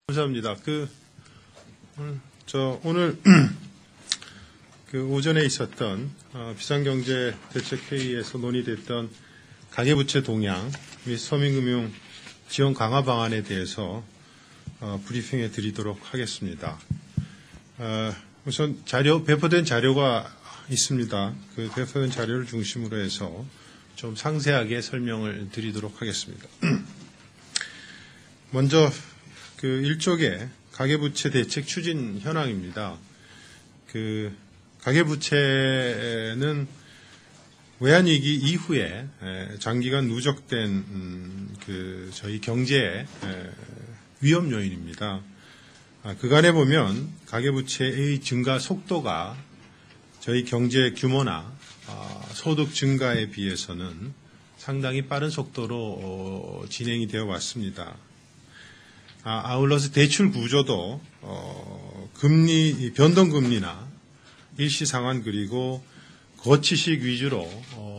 감사합니다. 오늘 오전에 있었던 비상경제대책회의에서 논의됐던 가계부채 동향 및 서민금융 지원 강화 방안에 대해서 브리핑해 드리도록 하겠습니다. 우선 배포된 자료가 있습니다. 그 배포된 자료를 중심으로 해서 좀 상세하게 설명을 드리도록 하겠습니다. 먼저 1쪽에 가계부채 대책 추진 현황입니다. 가계부채는 외환위기 이후에 장기간 누적된 저희 경제의 위험 요인입니다. 그간에 보면 가계부채의 증가 속도가 저희 경제 규모나 소득 증가에 비해서는 상당히 빠른 속도로 진행이 되어 왔습니다. 아울러서 대출 구조도 변동금리나 일시상환 그리고 거치식 위주로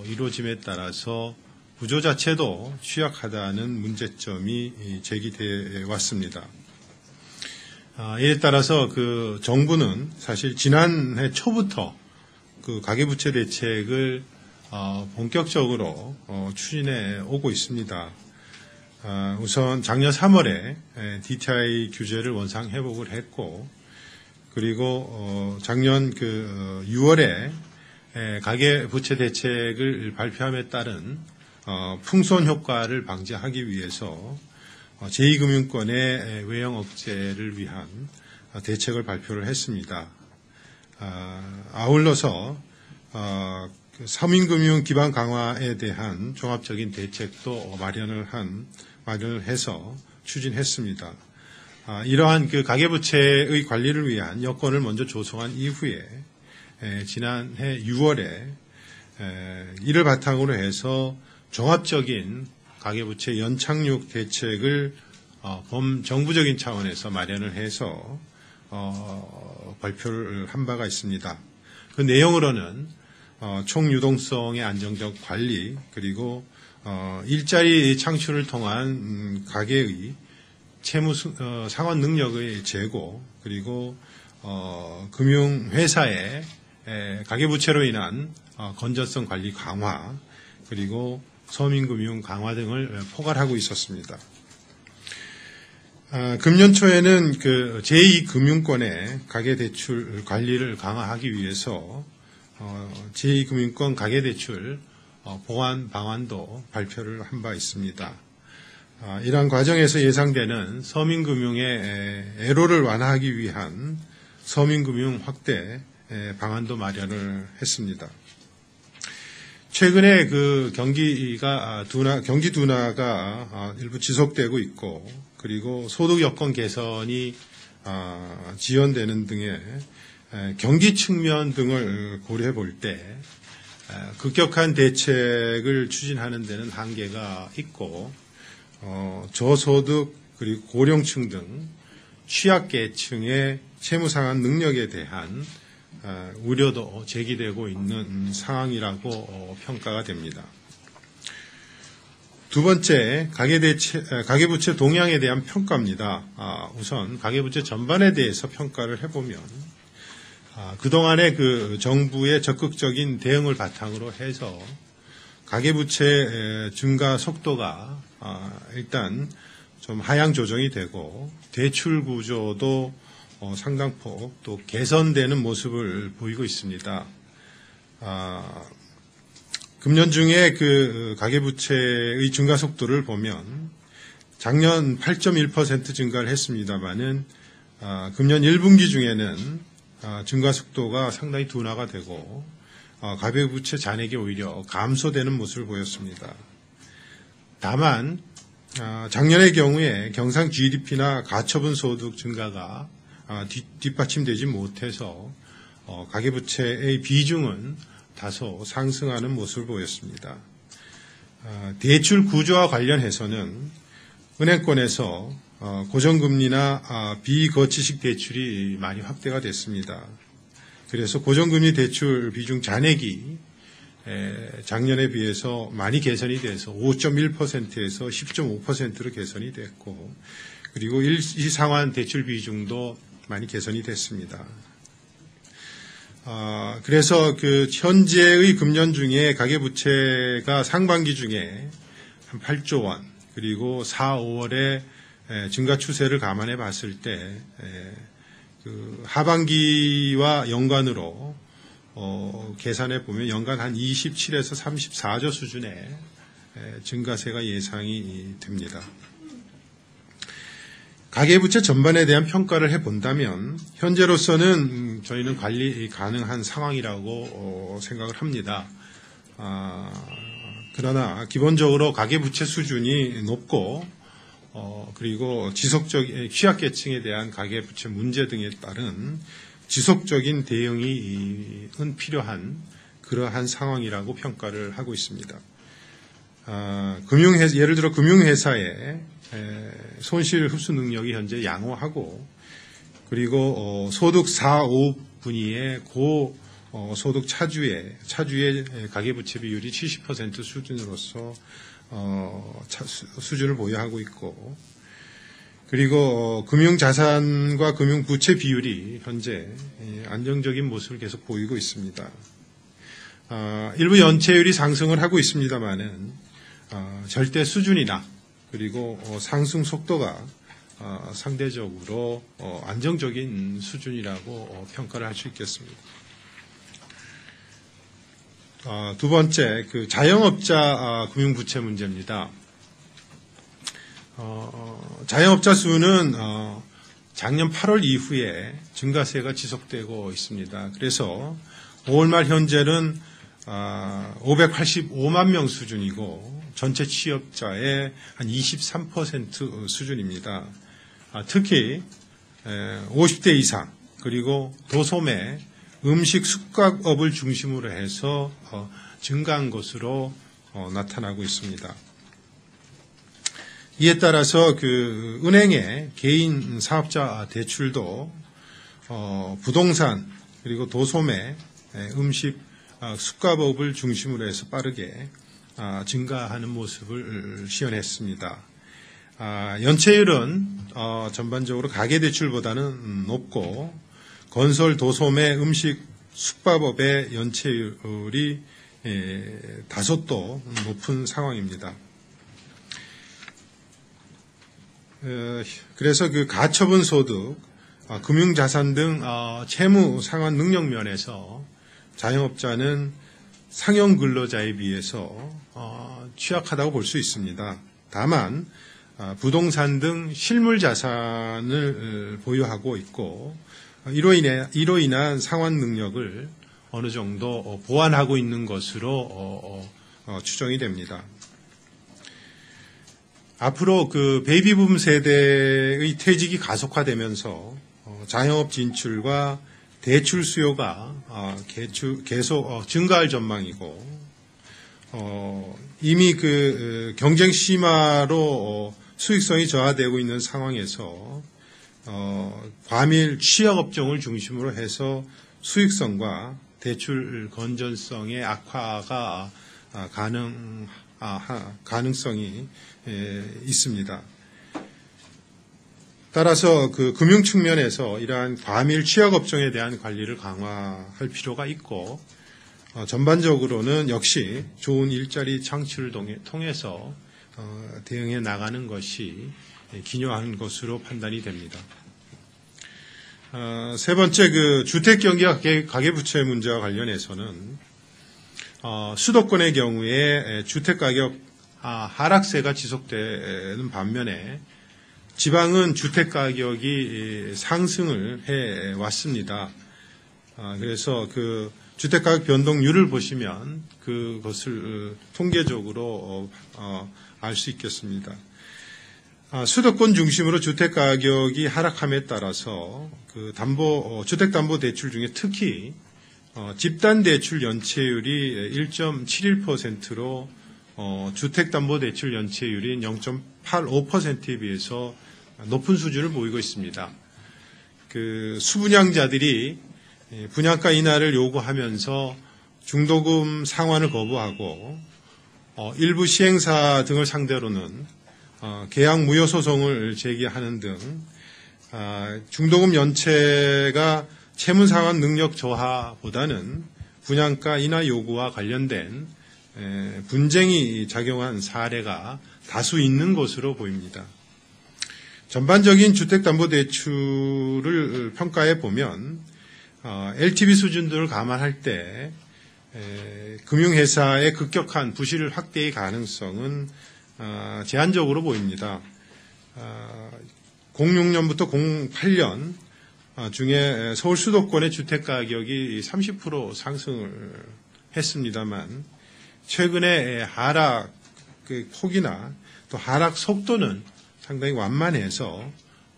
이루어짐에 따라서 구조 자체도 취약하다는 문제점이 제기되어 왔습니다. 이에 따라서 정부는 사실 지난해 초부터 가계부채 대책을 본격적으로 추진해 오고 있습니다. 우선 작년 3월에 DTI 규제를 원상 회복을 했고, 그리고 작년 6월에 가계부채 대책을 발표함에 따른 풍손 효과를 방지하기 위해서 제2금융권의 외형 억제를 위한 대책을 발표를 했습니다. 아울러서 서민금융 기반 강화에 대한 종합적인 대책도 마련을 해서 추진했습니다. 이러한 가계부채의 관리를 위한 여건을 먼저 조성한 이후에 지난해 6월에 이를 바탕으로 해서 종합적인 가계부채 연착륙 대책을 범정부적인 차원에서 마련을 해서 발표를 한 바가 있습니다. 그 내용으로는 총유동성의 안정적 관리, 그리고 일자리 창출을 통한 가계의 채무 상환 능력의 제고, 그리고 금융회사의 가계부채로 인한 건전성 관리 강화, 그리고 서민금융 강화 등을 포괄하고 있었습니다. 금년 초에는 제2금융권의 가계대출 관리를 강화하기 위해서 제2금융권 가계대출 보완 방안도 발표를 한 바 있습니다. 이러한 과정에서 예상되는 서민금융의 애로를 완화하기 위한 서민금융 확대 방안도 마련을 했습니다. 최근에 경기 둔화가 일부 지속되고 있고, 그리고 소득 여건 개선이 지연되는 등의 경기 측면 등을 고려해 볼 때 급격한 대책을 추진하는 데는 한계가 있고, 저소득 그리고 고령층 등 취약계층의 채무 상환 능력에 대한 우려도 제기되고 있는 상황이라고 평가가 됩니다. 두 번째, 가계부채 동향에 대한 평가입니다. 우선 가계부채 전반에 대해서 평가를 해보면 그동안의 정부의 적극적인 대응을 바탕으로 해서 가계부채 증가 속도가 일단 좀 하향 조정이 되고, 대출 구조도 상당폭 또 개선되는 모습을 보이고 있습니다. 금년 중에 가계부채의 증가 속도를 보면 작년 8.1% 증가를 했습니다만은 금년 1분기 중에는 증가 속도가 상당히 둔화가 되고 가계부채 잔액이 오히려 감소되는 모습을 보였습니다. 다만 작년의 경우에 경상 GDP나 가처분 소득 증가가 뒷받침되지 못해서 가계부채의 비중은 다소 상승하는 모습을 보였습니다. 대출 구조와 관련해서는 은행권에서 고정금리나 비거치식 대출이 많이 확대가 됐습니다. 그래서 고정금리 대출 비중 잔액이 작년에 비해서 많이 개선이 돼서 5.1%에서 10.5%로 개선이 됐고, 그리고 일시상환 대출 비중도 많이 개선이 됐습니다. 그래서 그 현재의 금년 중에 가계부채가 상반기 중에 한 8조 원, 그리고 4, 5월에 증가 추세를 감안해 봤을 때 그 하반기와 연간으로 계산해 보면 연간 한 27에서 34조 수준의 증가세가 예상이 됩니다. 가계부채 전반에 대한 평가를 해본다면 현재로서는 저희는 관리 가능한 상황이라고 생각을 합니다. 그러나 기본적으로 가계부채 수준이 높고 그리고 지속적인 취약계층에 대한 가계부채 문제 등에 따른 지속적인 대응이 필요한 그러한 상황이라고 평가를 하고 있습니다. 예를 들어 금융회사의 손실 흡수 능력이 현재 양호하고 그리고 소득 4, 5분위의 고소득 차주의 가계부채 비율이 70% 수준으로서 수준을 보유하고 있고 그리고 금융자산과 금융부채 비율이 현재 안정적인 모습을 계속 보이고 있습니다. 일부 연체율이 상승을 하고 있습니다만은 절대 수준이나 그리고 상승 속도가 상대적으로 안정적인 수준이라고 평가를 할 수 있겠습니다. 두 번째, 그 자영업자 금융부채 문제입니다. 자영업자 수는 작년 8월 이후에 증가세가 지속되고 있습니다. 그래서 5월 말 현재는 585만 명 수준이고 전체 취업자의 한 23% 수준입니다. 특히 50대 이상 그리고 도소매, 음식 숙박업을 중심으로 해서 증가한 것으로 나타나고 있습니다. 이에 따라서 그 은행의 개인 사업자 대출도 부동산 그리고 도소매, 음식, 숙박업을 중심으로 해서 빠르게 증가하는 모습을 시현했습니다. 연체율은 전반적으로 가계대출보다는 높고 건설, 도소매, 음식, 숙박업의 연체율이 다소또 높은 상황입니다. 그래서 그 가처분 소득, 금융자산 등 채무 상환 능력 면에서 자영업자는 상용 근로자에 비해서 취약하다고 볼 수 있습니다. 다만 부동산 등 실물 자산을 보유하고 있고 이로 인한 상환 능력을 어느 정도 보완하고 있는 것으로 추정이 됩니다. 앞으로 그 베이비붐 세대의 퇴직이 가속화되면서 자영업 진출과 대출 수요가 계속 증가할 전망이고 이미 그 경쟁 심화로 수익성이 저하되고 있는 상황에서 과밀 취약업종을 중심으로 해서 수익성과 대출 건전성의 악화가 가능성이 있습니다. 따라서 그 금융 측면에서 이러한 과밀 취약업종에 대한 관리를 강화할 필요가 있고 전반적으로는 역시 좋은 일자리 창출을 통해서 대응해 나가는 것이 기요한 것으로 판단이 됩니다. 세 번째, 그 주택 경기와 가계부채 문제와 관련해서는 수도권의 경우에 주택 가격 하락세가 지속되는 반면에 지방은 주택 가격이 상승을 해 왔습니다. 그래서 그 주택 가격 변동률을 보시면 그것을 통계적으로 알 수 있겠습니다. 수도권 중심으로 주택 가격이 하락함에 따라서 그 주택담보대출 중에 특히 집단대출 연체율이 1.71%로 주택담보대출 연체율인 0.85%에 비해서 높은 수준을 보이고 있습니다. 그 수분양자들이 분양가 인하를 요구하면서 중도금 상환을 거부하고 일부 시행사 등을 상대로는 계약 무효 소송을 제기하는 등 중도금 연체가 채무상환 능력 저하보다는 분양가 인하 요구와 관련된 분쟁이 작용한 사례가 다수 있는 것으로 보입니다. 전반적인 주택담보대출을 평가해 보면 LTV 수준들을 감안할 때 금융회사의 급격한 부실 확대의 가능성은 제한적으로 보입니다. 06년부터 08년 중에 서울 수도권의 주택가격이 30% 상승을 했습니다만 최근에 하락 폭이나 또 하락 속도는 상당히 완만해서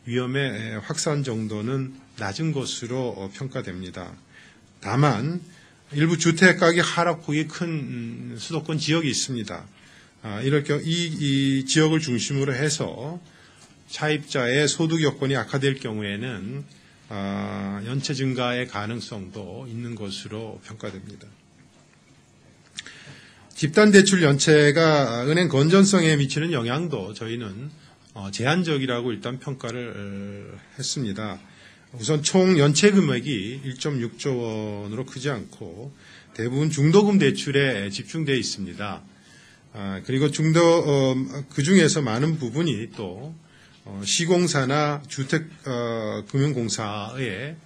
위험의 확산 정도는 낮은 것으로 평가됩니다. 다만 일부 주택가격 하락폭이 큰 수도권 지역이 있습니다. 이럴 경우 이 지역을 중심으로 해서 차입자의 소득 여건이 악화될 경우에는 연체 증가의 가능성도 있는 것으로 평가됩니다. 집단대출 연체가 은행 건전성에 미치는 영향도 저희는 제한적이라고 일단 평가를 했습니다. 우선 총 연체 금액이 1.6조 원으로 크지 않고 대부분 중도금 대출에 집중되어 있습니다. 그리고 그 중에서 많은 부분이 또 시공사나 주택금융공사의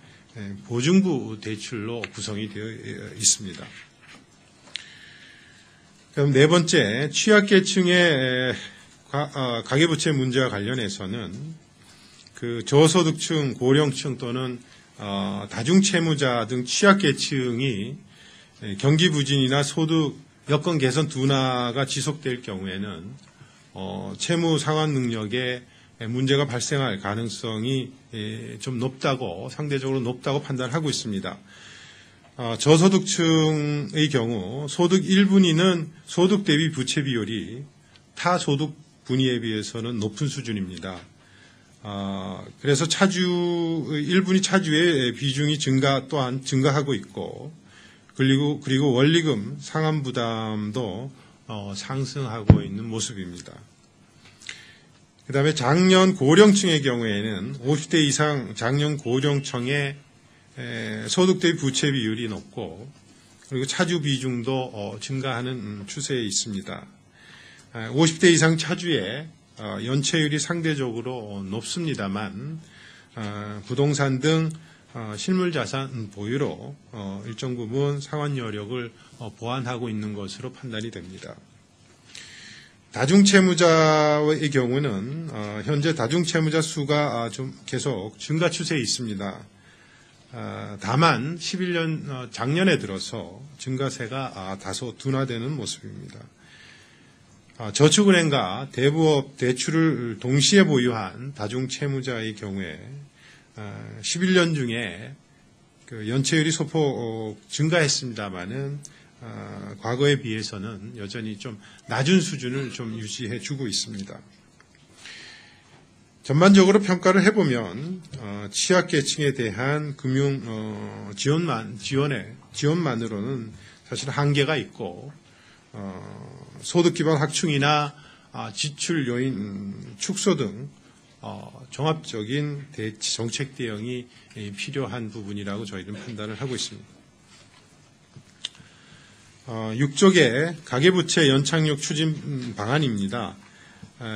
보증부 대출로 구성이 되어 있습니다. 그럼 네 번째, 취약계층의 가계부채 문제와 관련해서는 그 저소득층, 고령층 또는 다중채무자 등 취약계층이 경기 부진이나 소득 여건 개선 둔화가 지속될 경우에는 채무 상환 능력에 문제가 발생할 가능성이 좀 높다고, 상대적으로 높다고 판단하고 있습니다. 저소득층의 경우 소득 1분위는 소득 대비 부채 비율이 타 소득 분위에 비해서는 높은 수준입니다. 그래서 1분위 차주의 비중이 또한 증가하고 있고, 그리고 원리금 상환 부담도 상승하고 있는 모습입니다. 그 다음에 장년 고령층의 경우에는 50대 이상 장년 고령층의 소득 대비 부채 비율이 높고, 그리고 차주 비중도 증가하는 추세에 있습니다. 50대 이상 차주의 연체율이 상대적으로 높습니다만 부동산 등 실물자산 보유로 일정 부분 상환 여력을 보완하고 있는 것으로 판단이 됩니다. 다중채무자의 경우는 현재 다중채무자 수가 좀 계속 증가 추세에 있습니다. 다만 11년 작년에 들어서 증가세가 다소 둔화되는 모습입니다. 저축은행과 대부업 대출을 동시에 보유한 다중채무자의 경우에 11년 중에 그 연체율이 소폭 증가했습니다마는 과거에 비해서는 여전히 좀 낮은 수준을 좀 유지해 주고 있습니다. 전반적으로 평가를 해보면 취약계층에 대한 금융 지원만으로는 사실 한계가 있고 소득 기반 확충이나 지출 요인 축소 등 종합적인 정책 대응이 필요한 부분이라고 저희는 판단을 하고 있습니다. 6쪽의 가계부채 연착륙 추진 방안입니다.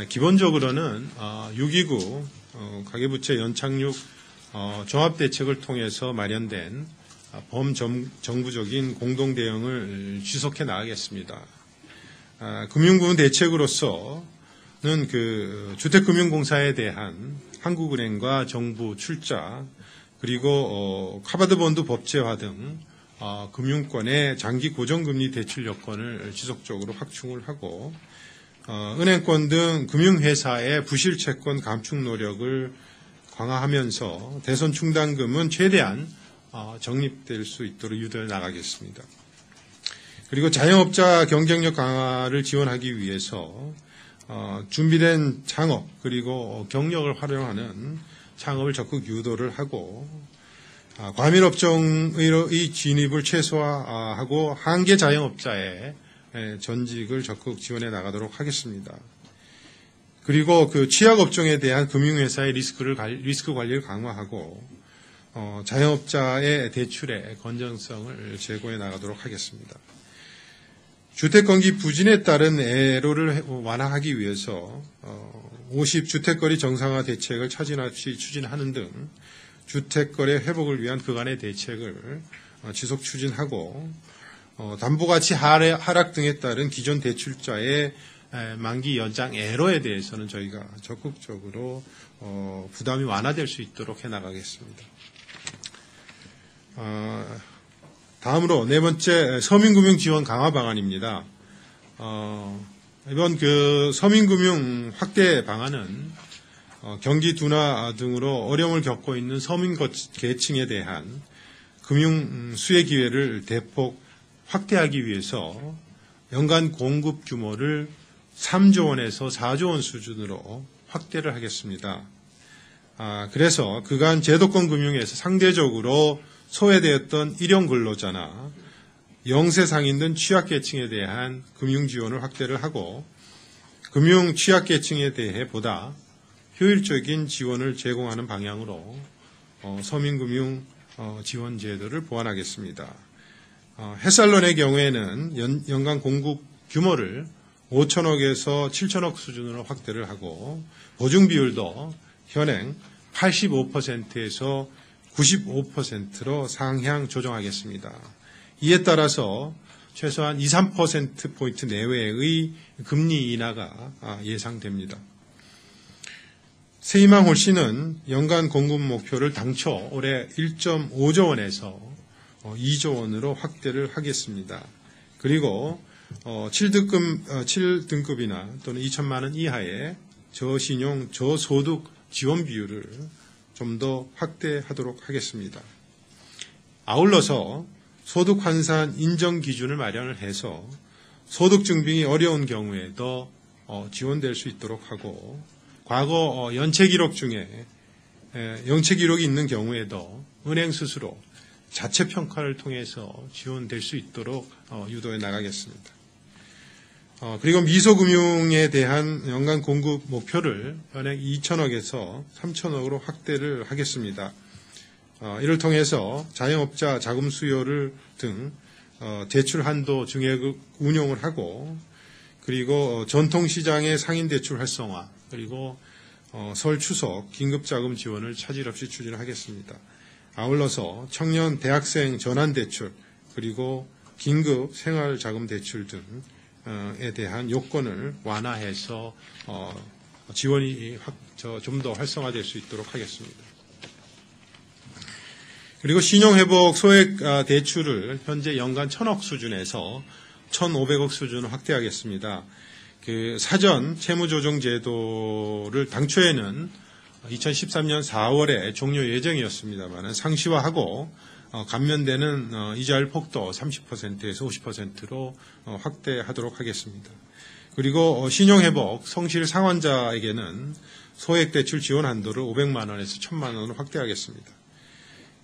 기본적으로는 6.29 가계부채 연착륙 종합대책을 통해서 마련된 범정부적인 공동대응을 지속해 나가겠습니다. 금융부문 대책으로서는 그 주택금융공사에 대한 한국은행과 정부 출자, 그리고 카바드본드 법제화 등 금융권의 장기 고정금리 대출 여건을 지속적으로 확충을 하고, 은행권 등 금융회사의 부실 채권 감축 노력을 강화하면서 대손 충당금은 최대한 적립될 수 있도록 유도해 나가겠습니다. 그리고 자영업자 경쟁력 강화를 지원하기 위해서 준비된 창업 그리고 경력을 활용하는 창업을 적극 유도를 하고, 과밀업종의 진입을 최소화하고 한계 자영업자의 전직을 적극 지원해 나가도록 하겠습니다. 그리고 그 취약업종에 대한 금융회사의 리스크 관리를 강화하고 자영업자의 대출의 건전성을 제고해 나가도록 하겠습니다. 주택건기 부진에 따른 애로를 완화하기 위해서 50주택거리 정상화 대책을 차질 없이 추진하는 등 주택거래 회복을 위한 그간의 대책을 지속 추진하고 담보가치 하락 등에 따른 기존 대출자의 만기 연장 애로에 대해서는 저희가 적극적으로 부담이 완화될 수 있도록 해나가겠습니다. 다음으로 네 번째 서민금융 지원 강화 방안입니다. 이번 그 서민금융 확대 방안은 경기 둔화 등으로 어려움을 겪고 있는 서민 계층에 대한 금융 수혜 기회를 대폭 확대하기 위해서 연간 공급 규모를 3조 원에서 4조 원 수준으로 확대를 하겠습니다. 그래서 그간 제도권 금융에서 상대적으로 소외되었던 일용 근로자나 영세 상인 등 취약계층에 대한 금융 지원을 확대를 하고 금융 취약계층에 대해 보다 효율적인 지원을 제공하는 방향으로 서민금융 지원 제도를 보완하겠습니다. 햇살론의 경우에는 연간 공급 규모를 5천억에서 7천억 수준으로 확대를 하고 보증 비율도 현행 85%에서 95%로 상향 조정하겠습니다. 이에 따라서 최소한 2, 3%포인트 내외의 금리 인하가 예상됩니다. 새희망 홀씨는 연간 공급 목표를 당초 올해 1.5조 원에서 2조 원으로 확대를 하겠습니다. 그리고 7등급이나 또는 2천만 원 이하의 저신용, 저소득 지원 비율을 좀 더 확대하도록 하겠습니다. 아울러서 소득 환산 인정 기준을 마련을 해서 소득 증빙이 어려운 경우에도 지원될 수 있도록 하고 과거 연체 기록 중에 영체 기록이 있는 경우에도 은행 스스로 자체 평가를 통해서 지원될 수 있도록 유도해 나가겠습니다. 그리고 미소금융에 대한 연간 공급 목표를 현행 2천억에서 3천억으로 확대를 하겠습니다. 이를 통해서 자영업자 자금 수요를 등 대출 한도 증액 운용을 하고 그리고 전통시장의 상인대출 활성화 그리고 설 추석 긴급자금 지원을 차질 없이 추진하겠습니다. 아울러서 청년 대학생 전환대출 그리고 긴급 생활자금 대출 등에 대한 요건을 완화해서 지원이 좀 더 활성화될 수 있도록 하겠습니다. 그리고 신용회복 소액 대출을 현재 연간 1,000억 수준에서 1,500억 수준으로 확대하겠습니다. 그 사전 채무조정제도를 당초에는 2013년 4월에 종료 예정이었습니다만 상시화하고 감면되는 이자율 폭도 30%에서 50%로 확대하도록 하겠습니다. 그리고 신용회복 성실 상환자에게는 소액대출 지원 한도를 500만 원에서 1,000만 원으로 확대하겠습니다.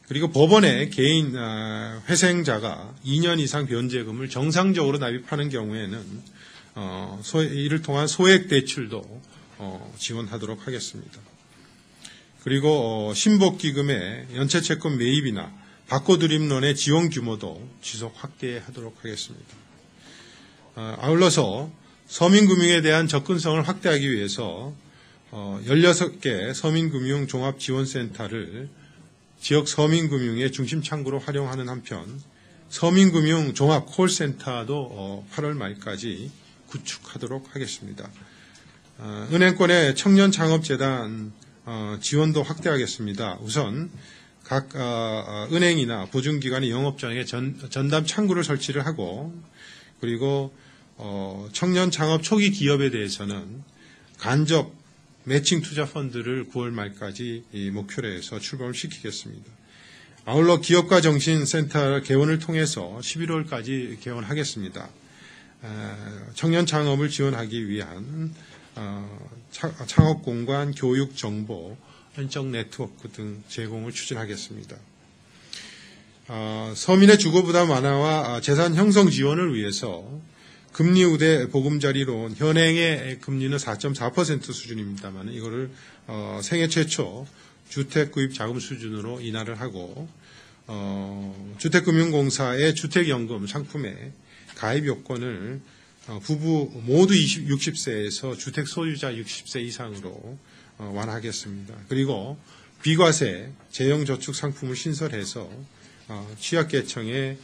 그리고 법원에 개인 회생자가 2년 이상 변제금을 정상적으로 납입하는 경우에는 이를 통한 소액대출도 지원하도록 하겠습니다. 그리고 신복기금의 연체채권 매입이나 바코드림론의 지원 규모도 지속 확대하도록 하겠습니다. 아울러서 서민금융에 대한 접근성을 확대하기 위해서 16개 서민금융 종합지원센터를 지역 서민금융의 중심 창구로 활용하는 한편 서민금융 종합 콜센터도 8월 말까지 구축하도록 하겠습니다. 은행권의 청년창업재단 지원도 확대하겠습니다. 우선 각 은행이나 보증기관의 영업장에 전담 창구를 설치를 하고 그리고 청년 창업 초기 기업에 대해서는 간접 매칭 투자 펀드를 9월 말까지 목표로 해서 출범을 시키겠습니다. 아울러 기업가 정신센터 개원을 통해서 11월까지 개원하겠습니다. 청년 창업을 지원하기 위한 창업 공간, 교육 정보, 현적 네트워크 등 제공을 추진하겠습니다. 서민의 주거 부담 완화와 재산 형성 지원을 위해서 금리 우대 보금자리론 현행의 금리는 4.4% 수준입니다만 이거를 생애 최초 주택 구입 자금 수준으로 인하를 하고 주택금융공사의 주택연금 상품의 가입 요건을 부부 모두 60세에서 주택 소유자 60세 이상으로 완화하겠습니다. 그리고 비과세 재형저축 상품을 신설해서 취약계층의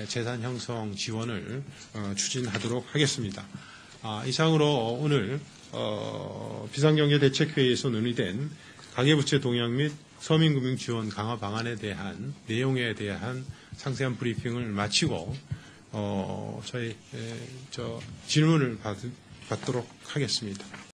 재산 형성 지원을 추진하도록 하겠습니다. 이상으로 오늘 비상경제대책회의에서 논의된 가계부채 동향 및 서민금융 지원 강화 방안에 대한 내용에 대한 상세한 브리핑을 마치고 저희 질문을 받도록 하겠습니다.